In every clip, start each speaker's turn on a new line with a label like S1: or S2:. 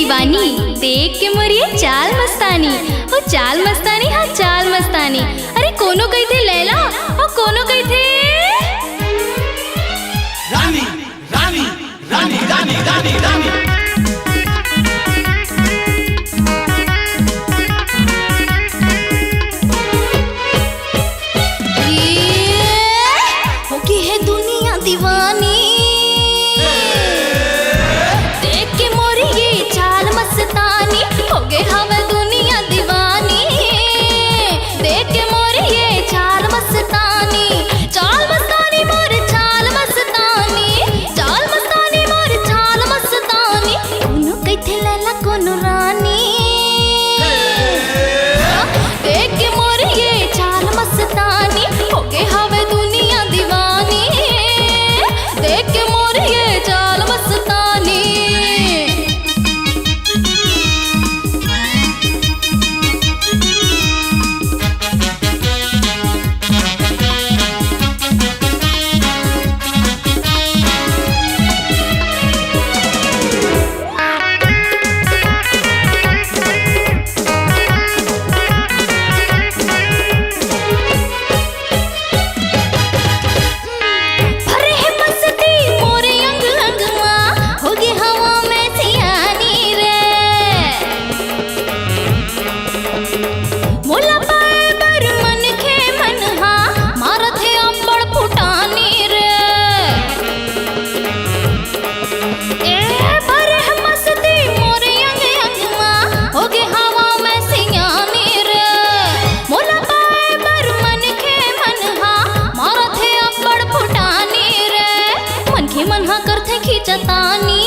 S1: दीवानी, देख के मोरी चाल मस्तानी, हो चाल मस्तानी, हाँ चाल मस्तानी। अरे कोनो कही थे लैला और कोनो कही थे
S2: रानी रानी रानी रानी रानी रानी।
S1: होगी है दुनिया दीवानी, देख के मोरी ये चाल मस्तानी। होगे हवा दुनिया दीवानी, देख के मोरी ये चाल मस्तानी। चाल मस्तानी मोर चाल मस्तानी, चाल मस्तानी मोर चाल मस्तानी। कोनो कथे लैला कोनो रानी, देख के मोरी ये चाल मस्तानी। होगे हवा दुनिया दीवानी, देख के मोर ये चाल मस्तानी। खींचतानी,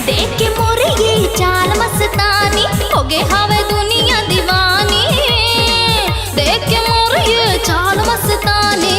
S1: देख के मोरे ये चाल मस्तानी। होगे हवे दुनिया दीवानी, देख के मोरे ये चाल मस्तानी।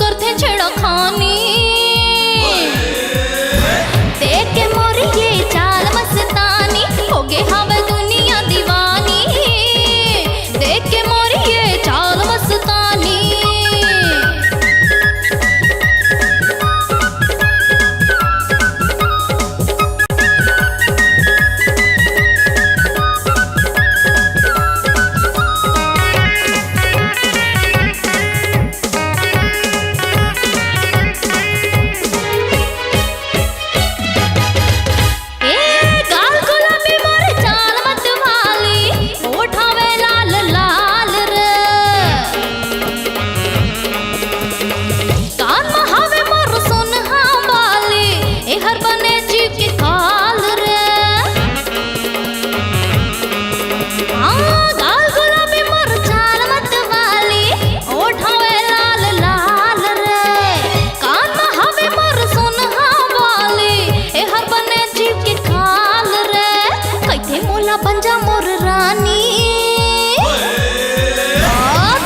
S1: करते छेड़ा खानी, देख के मोरी ये चाल मस्तानी। होगे हवा दुनिया दीवानी, देख के मोरी ये चाल मस्तानी। पंजा मोर रानी,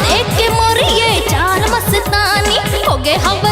S1: देख के मोर ये चाल मस्तानी। होगे हम